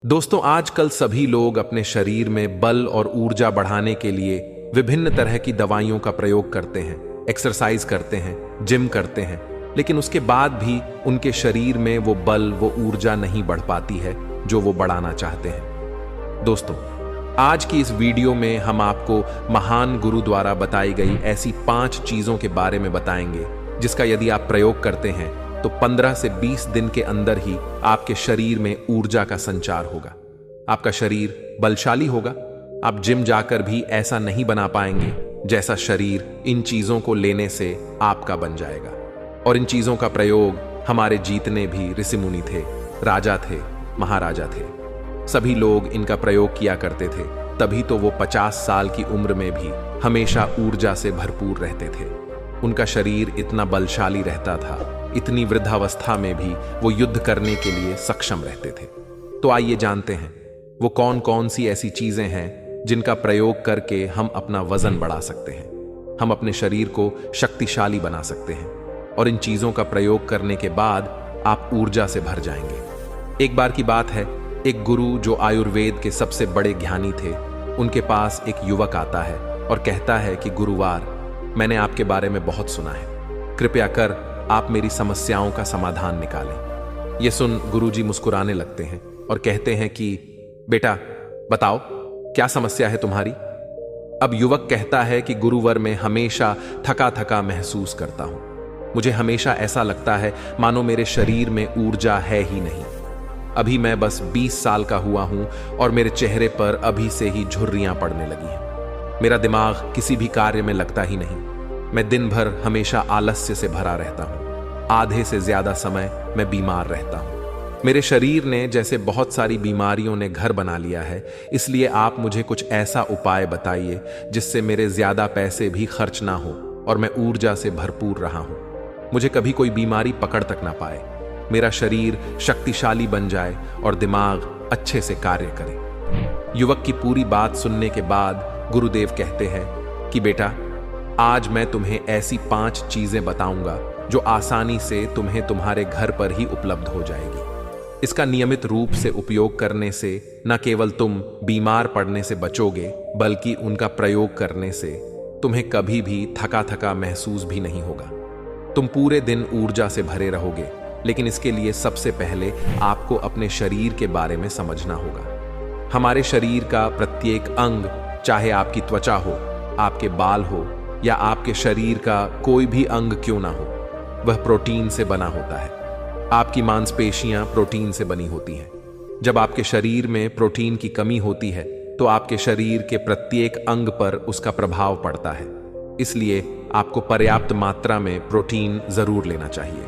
दोस्तों, आजकल सभी लोग अपने शरीर में बल और ऊर्जा बढ़ाने के लिए विभिन्न तरह की दवाइयों का प्रयोग करते हैं, एक्सरसाइज करते हैं, जिम करते हैं, लेकिन उसके बाद भी उनके शरीर में वो बल, वो ऊर्जा नहीं बढ़ पाती है जो वो बढ़ाना चाहते हैं। दोस्तों, आज की इस वीडियो में हम आपको महान गुरु द्वारा बताई गई ऐसी 5 चीजों के बारे में बताएंगे जिसका यदि आप प्रयोग करते हैं तो 15 से 20 दिन के अंदर ही आपके शरीर में ऊर्जा का संचार होगा। आपका शरीर बलशाली होगा। आप जिम जाकर भी ऐसा नहीं बना पाएंगे जैसा शरीर इन चीजों को लेने से आपका बन जाएगा। और इन चीजों का प्रयोग हमारे जितने भी ऋषि मुनि थे, राजा थे, महाराजा थे, सभी लोग इनका प्रयोग किया करते थे। तभी तो वो 50 साल की उम्र में भी हमेशा ऊर्जा से भरपूर रहते थे। उनका शरीर इतना बलशाली रहता था, इतनी वृद्धावस्था में भी वो युद्ध करने के लिए सक्षम रहते थे। तो आइए जानते हैं वो कौन कौन सी ऐसी चीजें हैं जिनका प्रयोग करके हम अपना वजन बढ़ा सकते हैं, हम अपने शरीर को शक्तिशाली बना सकते हैं, और इन चीजों का प्रयोग करने के बाद आप ऊर्जा से भर जाएंगे। एक बार की बात है, एक गुरु जो आयुर्वेद के सबसे बड़े ज्ञानी थे, उनके पास एक युवक आता है और कहता है कि गुरुवार, मैंने आपके बारे में बहुत सुना है, कृपया कर आप मेरी समस्याओं का समाधान निकालें। यह सुन गुरुजी मुस्कुराने लगते हैं और कहते हैं कि बेटा बताओ, क्या समस्या है तुम्हारी। अब युवक कहता है कि गुरुवर, मैं हमेशा थका थका महसूस करता हूं। मुझे हमेशा ऐसा लगता है मानो मेरे शरीर में ऊर्जा है ही नहीं। अभी मैं बस 20 साल का हुआ हूं और मेरे चेहरे पर अभी से ही झुर्रियां पड़ने लगी हैं। मेरा दिमाग किसी भी कार्य में लगता ही नहीं। मैं दिन भर हमेशा आलस्य से भरा रहता हूं। आधे से ज्यादा समय मैं बीमार रहता हूं। मेरे शरीर ने जैसे बहुत सारी बीमारियों ने घर बना लिया है, इसलिए आप मुझे कुछ ऐसा उपाय बताइए जिससे मेरे ज्यादा पैसे भी खर्च ना हो और मैं ऊर्जा से भरपूर रहा हूं। मुझे कभी कोई बीमारी पकड़ तक ना पाए, मेरा शरीर शक्तिशाली बन जाए और दिमाग अच्छे से कार्य करे। युवक की पूरी बात सुनने के बाद गुरुदेव कहते हैं कि बेटा, आज मैं तुम्हें ऐसी 5 चीजें बताऊंगा जो आसानी से तुम्हें तुम्हारे घर पर ही उपलब्ध हो जाएगी। इसका नियमित रूप से उपयोग करने से न केवल तुम बीमार पड़ने से बचोगे, बल्कि उनका प्रयोग करने से तुम्हें कभी भी थका थका महसूस भी नहीं होगा। तुम पूरे दिन ऊर्जा से भरे रहोगे। लेकिन इसके लिए सबसे पहले आपको अपने शरीर के बारे में समझना होगा। हमारे शरीर का प्रत्येक अंग, चाहे आपकी त्वचा हो, आपके बाल हो या आपके शरीर का कोई भी अंग क्यों ना हो, वह प्रोटीन से बना होता है। आपकी मांसपेशियां प्रोटीन से बनी होती हैं। जब आपके शरीर में प्रोटीन की कमी होती है तो आपके शरीर के प्रत्येक अंग पर उसका प्रभाव पड़ता है। इसलिए आपको पर्याप्त मात्रा में प्रोटीन जरूर लेना चाहिए।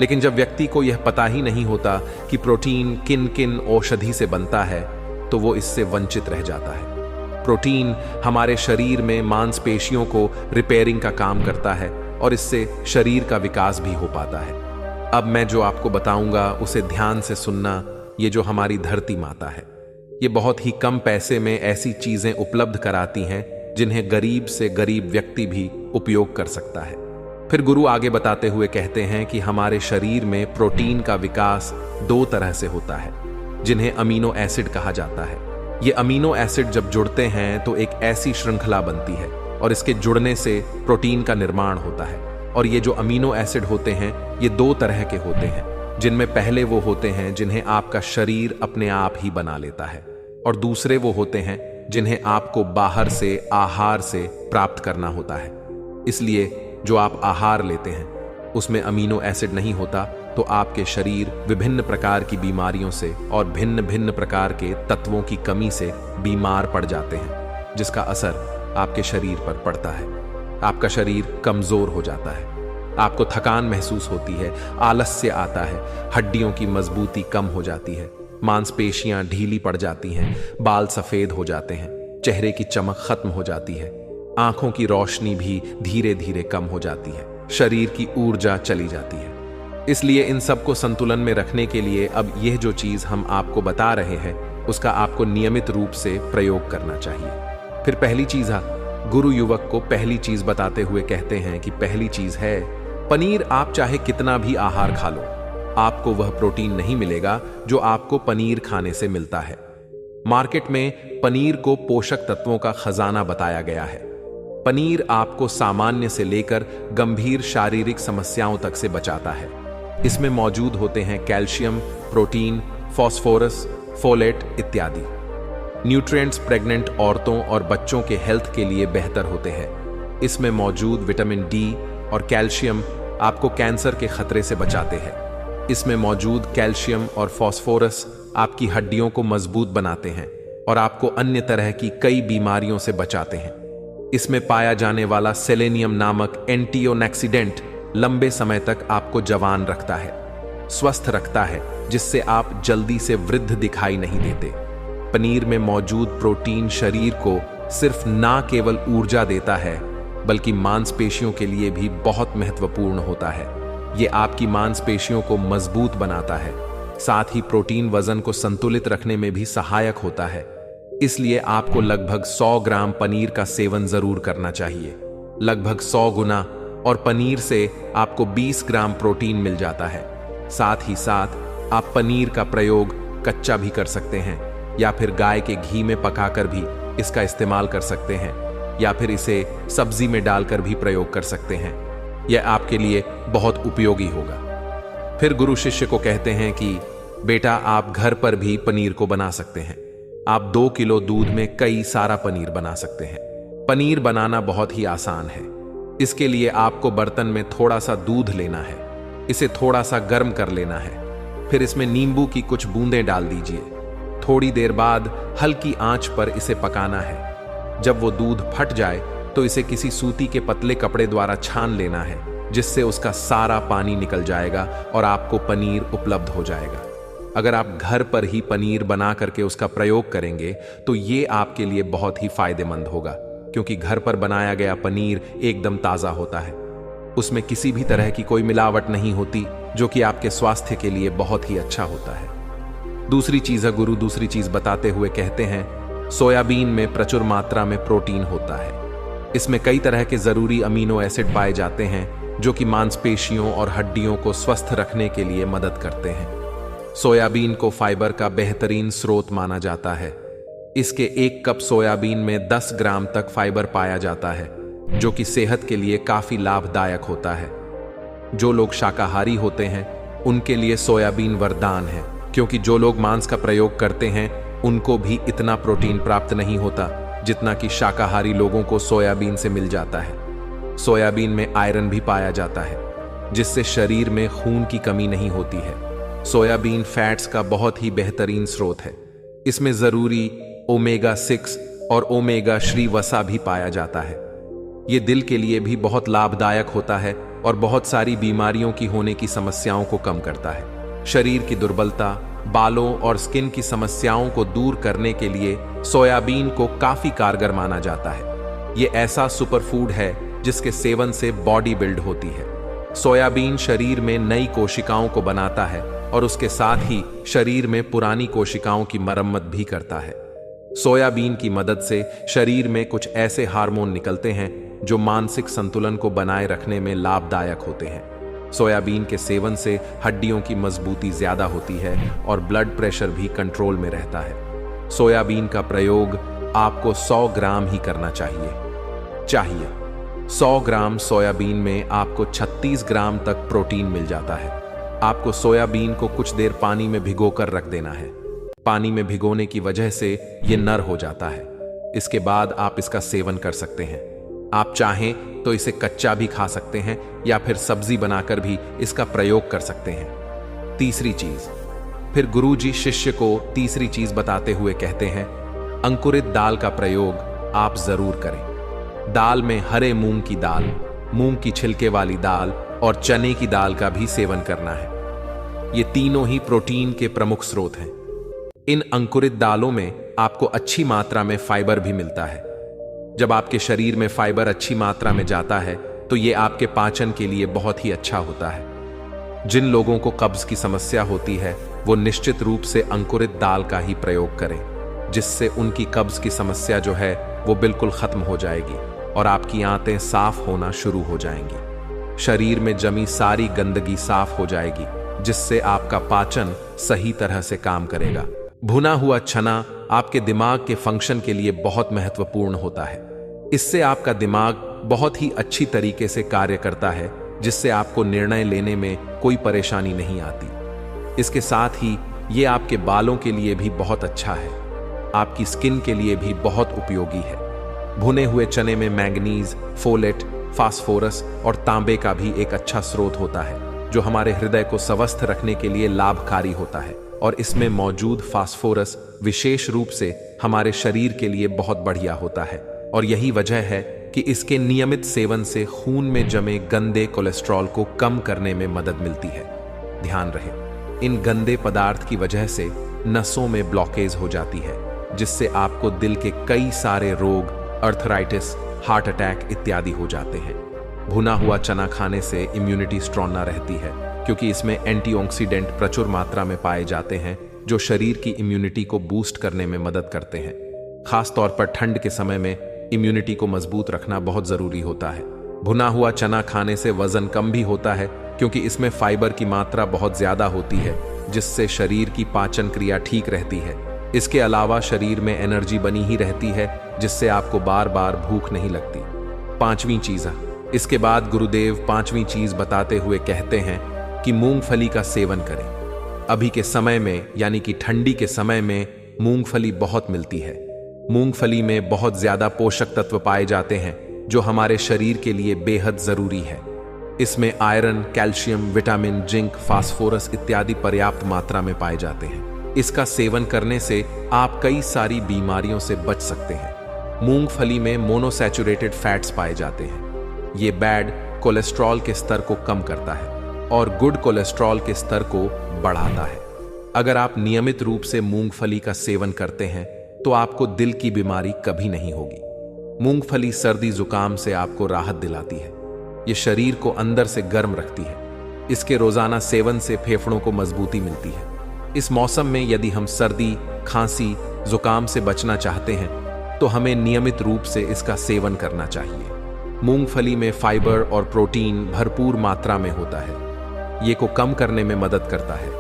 लेकिन जब व्यक्ति को यह पता ही नहीं होता कि प्रोटीन किन किन औषधि से बनता है, तो वो इससे वंचित रह जाता है। प्रोटीन हमारे शरीर में मांसपेशियों को रिपेयरिंग का काम करता है और इससे शरीर का विकास भी हो पाता है। अब मैं जो आपको बताऊंगा उसे ध्यान से सुनना। ये जो हमारी धरती माता है, ये बहुत ही कम पैसे में ऐसी चीजें उपलब्ध कराती हैं जिन्हें गरीब से गरीब व्यक्ति भी उपयोग कर सकता है। फिर गुरु आगे बताते हुए कहते हैं कि हमारे शरीर में प्रोटीन का विकास 2 तरह से होता है, जिन्हें अमीनो एसिड कहा जाता है। ये अमीनो एसिड जब जुड़ते हैं तो एक ऐसी श्रृंखला बनती है और इसके जुड़ने से प्रोटीन का निर्माण होता है। और ये जो अमीनो एसिड होते हैं, ये 2 तरह के होते हैं, जिनमें पहले वो होते हैं जिन्हें आपका शरीर अपने आप ही बना लेता है, और दूसरे वो होते हैं जिन्हें आपको बाहर से, आहार से प्राप्त करना होता है। इसलिए जो आप आहार लेते हैं उसमें अमीनो एसिड नहीं होता तो आपके शरीर विभिन्न प्रकार की बीमारियों से और भिन्न भिन्न प्रकार के तत्वों की कमी से बीमार पड़ जाते हैं, जिसका असर आपके शरीर पर पड़ता है। आपका शरीर कमजोर हो जाता है, आपको थकान महसूस होती है, आलस्य आता है, हड्डियों की मजबूती कम हो जाती है, मांसपेशियां ढीली पड़ जाती हैं, बाल सफेद हो जाते हैं, चेहरे की चमक खत्म हो जाती है, आंखों की रोशनी भी धीरे धीरे कम हो जाती है, शरीर की ऊर्जा चली जाती है। इसलिए इन सब को संतुलन में रखने के लिए अब यह जो चीज हम आपको बता रहे हैं उसका आपको नियमित रूप से प्रयोग करना चाहिए। फिर पहली चीज गुरु युवक को पहली चीज बताते हुए कहते हैं कि पहली चीज है पनीर। आप चाहे कितना भी आहार खा लो, आपको वह प्रोटीन नहीं मिलेगा जो आपको पनीर खाने से मिलता है। मार्केट में पनीर को पोषक तत्वों का खजाना बताया गया है। पनीर आपको सामान्य से लेकर गंभीर शारीरिक समस्याओं तक से बचाता है। इसमें मौजूद होते हैं कैल्शियम, प्रोटीन, फास्फोरस, फोलेट इत्यादि। न्यूट्रिएंट्स प्रेग्नेंट औरतों और बच्चों के हेल्थ के लिए बेहतर होते हैं। इसमें मौजूद विटामिन डी और कैल्शियम आपको कैंसर के खतरे से बचाते हैं। इसमें मौजूद कैल्शियम और फास्फोरस आपकी हड्डियों को मजबूत बनाते हैं और आपको अन्य तरह की कई बीमारियों से बचाते हैं। इसमें पाया जाने वाला सेलेनियम नामक एंटीऑक्सीडेंट लंबे समय तक आपको जवान रखता है, स्वस्थ रखता है, जिससे आप जल्दी से वृद्ध दिखाई नहीं देते। पनीर में मौजूद प्रोटीन शरीर को सिर्फ ना केवल ऊर्जा देता है बल्कि मांसपेशियों के लिए भी बहुत महत्वपूर्ण होता है। ये आपकी मांसपेशियों को मजबूत बनाता है। साथ ही प्रोटीन वजन को संतुलित रखने में भी सहायक होता है। इसलिए आपको लगभग 100 ग्राम पनीर का सेवन जरूर करना चाहिए। लगभग 100 गुना, और पनीर से आपको 20 ग्राम प्रोटीन मिल जाता है। साथ ही साथ आप पनीर का प्रयोग कच्चा भी कर सकते हैं या फिर गाय के घी में पकाकर भी इसका इस्तेमाल कर सकते हैं या फिर इसे सब्जी में डालकर भी प्रयोग कर सकते हैं। यह आपके लिए बहुत उपयोगी होगा। फिर गुरु शिष्य को कहते हैं कि बेटा, आप घर पर भी पनीर को बना सकते हैं। आप 2 किलो दूध में कई सारा पनीर बना सकते हैं। पनीर बनाना बहुत ही आसान है। इसके लिए आपको बर्तन में थोड़ा सा दूध लेना है, इसे थोड़ा सा गर्म कर लेना है, फिर इसमें नींबू की कुछ बूंदें डाल दीजिए। थोड़ी देर बाद हल्की आंच पर इसे पकाना है। जब वो दूध फट जाए तो इसे किसी सूती के पतले कपड़े द्वारा छान लेना है, जिससे उसका सारा पानी निकल जाएगा और आपको पनीर उपलब्ध हो जाएगा। अगर आप घर पर ही पनीर बना करके उसका प्रयोग करेंगे तो ये आपके लिए बहुत ही फायदेमंद होगा, क्योंकि घर पर बनाया गया पनीर एकदम ताज़ा होता है। उसमें किसी भी तरह की कोई मिलावट नहीं होती, जो कि आपके स्वास्थ्य के लिए बहुत ही अच्छा होता है। दूसरी चीज़ है, गुरु दूसरी चीज़ बताते हुए कहते हैं, सोयाबीन में प्रचुर मात्रा में प्रोटीन होता है। इसमें कई तरह के ज़रूरी अमीनो एसिड पाए जाते हैं जो कि मांसपेशियों और हड्डियों को स्वस्थ रखने के लिए मदद करते हैं। सोयाबीन को फाइबर का बेहतरीन स्रोत माना जाता है। इसके 1 कप सोयाबीन में 10 ग्राम तक फाइबर पाया जाता है, जो कि सेहत के लिए काफी लाभदायक होता है। जो लोग शाकाहारी होते हैं उनके लिए सोयाबीन वरदान है, क्योंकि जो लोग मांस का प्रयोग करते हैं उनको भी इतना प्रोटीन प्राप्त नहीं होता जितना कि शाकाहारी लोगों को सोयाबीन से मिल जाता है। सोयाबीन में आयरन भी पाया जाता है, जिससे शरीर में खून की कमी नहीं होती है। सोयाबीन फैट्स का बहुत ही बेहतरीन स्रोत है। इसमें जरूरी ओमेगा 6 और ओमेगा 3 वसा भी पाया जाता है। ये दिल के लिए भी बहुत लाभदायक होता है और बहुत सारी बीमारियों की होने की समस्याओं को कम करता है। शरीर की दुर्बलता, बालों और स्किन की समस्याओं को दूर करने के लिए सोयाबीन को काफी कारगर माना जाता है। ये ऐसा सुपरफूड है जिसके सेवन से बॉडी बिल्ड होती है। सोयाबीन शरीर में नई कोशिकाओं को बनाता है और उसके साथ ही शरीर में पुरानी कोशिकाओं की मरम्मत भी करता है। सोयाबीन की मदद से शरीर में कुछ ऐसे हार्मोन निकलते हैं जो मानसिक संतुलन को बनाए रखने में लाभदायक होते हैं। सोयाबीन के सेवन से हड्डियों की मजबूती ज्यादा होती है और ब्लड प्रेशर भी कंट्रोल में रहता है। सोयाबीन का प्रयोग आपको 100 ग्राम ही करना चाहिए। 100 ग्राम सोयाबीन में आपको 36 ग्राम तक प्रोटीन मिल जाता है। आपको सोयाबीन को कुछ देर पानी में भिगोकर रख देना है। पानी में भिगोने की वजह से ये नर हो जाता है। इसके बाद आप इसका सेवन कर सकते हैं। आप चाहें तो इसे कच्चा भी खा सकते हैं या फिर सब्जी बनाकर भी इसका प्रयोग कर सकते हैं। तीसरी चीज, फिर गुरुजी शिष्य को तीसरी चीज बताते हुए कहते हैं, अंकुरित दाल का प्रयोग आप जरूर करें। दाल में हरे मूंग की दाल, मूंग की छिलके वाली दाल और चने की दाल का भी सेवन करना है। ये तीनों ही प्रोटीन के प्रमुख स्रोत हैं। इन अंकुरित दालों में आपको अच्छी मात्रा में फाइबर भी मिलता है। जब आपके शरीर में फाइबर अच्छी मात्रा में जाता है तो ये आपके पाचन के लिए बहुत ही अच्छा होता है। जिन लोगों को कब्ज की समस्या होती है वो निश्चित रूप से अंकुरित दाल का ही प्रयोग करें, जिससे उनकी कब्ज की समस्या जो है वो बिल्कुल खत्म हो जाएगी और आपकी आंतें साफ होना शुरू हो जाएंगी। शरीर में जमी सारी गंदगी साफ हो जाएगी जिससे आपका पाचन सही तरह से काम करेगा। भुना हुआ चना आपके दिमाग के फंक्शन के लिए बहुत महत्वपूर्ण होता है। इससे आपका दिमाग बहुत ही अच्छी तरीके से कार्य करता है, जिससे आपको निर्णय लेने में कोई परेशानी नहीं आती। इसके साथ ही ये आपके बालों के लिए भी बहुत अच्छा है, आपकी स्किन के लिए भी बहुत उपयोगी है। भुने हुए चने में मैंगनीज, फोलेट, फास्फोरस और तांबे का भी एक अच्छा स्रोत होता है, जो हमारे हृदय को स्वस्थ रखने के लिए लाभकारी होता है। और इसमें मौजूद फास्फोरस विशेष रूप से हमारे शरीर के लिए बहुत बढ़िया होता है। और यही वजह है कि इसके नियमित सेवन से खून में जमे गंदे कोलेस्ट्रॉल को कम करने में मदद मिलती है। ध्यान रहे, इन गंदे पदार्थ की वजह से नसों में ब्लॉकेज हो जाती है, जिससे आपको दिल के कई सारे रोग, अर्थराइटिस, हार्ट अटैक इत्यादि हो जाते हैं। भुना हुआ चना खाने से इम्यूनिटी स्ट्रॉन्ग रहती है, क्योंकि इसमें एंटीऑक्सीडेंट प्रचुर मात्रा में पाए जाते हैं, जो शरीर की इम्यूनिटी को बूस्ट करने में मदद करते हैं। खास तौर पर ठंड के समय में इम्यूनिटी को मजबूत रखना बहुत जरूरी होता है। भुना हुआ चना खाने से वजन कम भी होता है, क्योंकि इसमें फाइबर की मात्रा बहुत ज्यादा होती है, जिससे शरीर की पाचन क्रिया ठीक रहती है। इसके अलावा शरीर में एनर्जी बनी ही रहती है, जिससे आपको बार बार भूख नहीं लगती। पांचवी चीज, इसके बाद गुरुदेव पांचवी चीज बताते हुए कहते हैं कि मूंगफली का सेवन करें। अभी के समय में यानी कि ठंडी के समय में मूंगफली बहुत मिलती है। मूंगफली में बहुत ज्यादा पोषक तत्व पाए जाते हैं, जो हमारे शरीर के लिए बेहद जरूरी है। इसमें iron, calcium, vitamin, zinc, phosphorus इत्यादि पर्याप्त मात्रा में पाए जाते हैं। इसका सेवन करने से आप कई सारी बीमारियों से बच सकते हैं। मूंगफली में मोनोसैचुरेटेड फैट्स पाए जाते हैं। ये बैड कोलेस्ट्रॉल के स्तर को कम करता है और गुड कोलेस्ट्रॉल के स्तर को बढ़ाता है। अगर आप नियमित रूप से मूंगफली का सेवन करते हैं तो आपको दिल की बीमारी कभी नहीं होगी। मूंगफली सर्दी जुकाम से आपको राहत दिलाती है। ये शरीर को अंदर से गर्म रखती है। इसके रोजाना सेवन से फेफड़ों को मजबूती मिलती है। इस मौसम में यदि हम सर्दी, खांसी, जुकाम से बचना चाहते हैं तो हमें नियमित रूप से इसका सेवन करना चाहिए। मूंगफली में फाइबर और प्रोटीन भरपूर मात्रा में होता है। ये को कम करने में मदद करता है।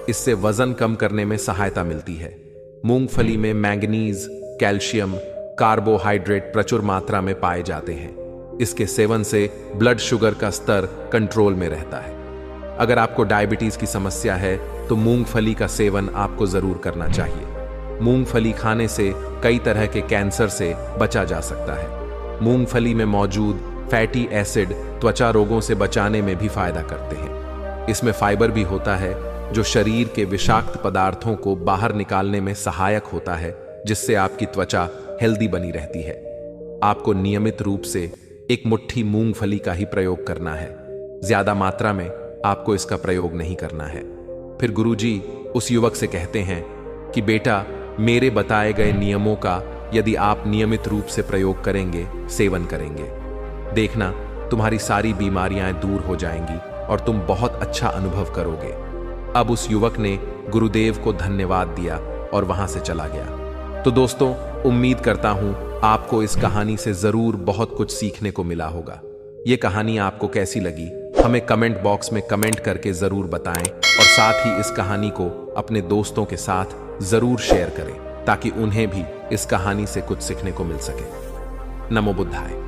इससे वजन कम करने में सहायता मिलती है। मूंगफली में मैंगनीज, कैल्शियम, कार्बोहाइड्रेट प्रचुर मात्रा में पाए जाते हैं। इसके सेवन से ब्लड शुगर का स्तर कंट्रोल में रहता है। अगर आपको डायबिटीज की समस्या है तो मूंगफली का सेवन आपको जरूर करना चाहिए। मूंगफली खाने से कई तरह के कैंसर से बचा जा सकता है। मूंगफली में मौजूद फैटी एसिड त्वचा रोगों से बचाने में भी फायदा करते हैं। इसमें फाइबर भी होता है, जो शरीर के विषाक्त पदार्थों को बाहर निकालने में सहायक होता है, जिससे आपकी त्वचा हेल्दी बनी रहती है। आपको नियमित रूप से एक मुट्ठी मूंगफली का ही प्रयोग करना है। ज्यादा मात्रा में आपको इसका प्रयोग नहीं करना है। फिर गुरुजी उस युवक से कहते हैं कि बेटा, मेरे बताए गए नियमों का यदि आप नियमित रूप से प्रयोग करेंगे, सेवन करेंगे, देखना तुम्हारी सारी बीमारियां दूर हो जाएंगी और तुम बहुत अच्छा अनुभव करोगे। अब उस युवक ने गुरुदेव को धन्यवाद दिया और वहां से चला गया। तो दोस्तों, उम्मीद करता हूं आपको इस कहानी से जरूर बहुत कुछ सीखने को मिला होगा। ये कहानी आपको कैसी लगी हमें कमेंट बॉक्स में कमेंट करके जरूर बताएं और साथ ही इस कहानी को अपने दोस्तों के साथ जरूर शेयर करें, ताकि उन्हें भी इस कहानी से कुछ सीखने को मिल सके। नमो बुद्धाय।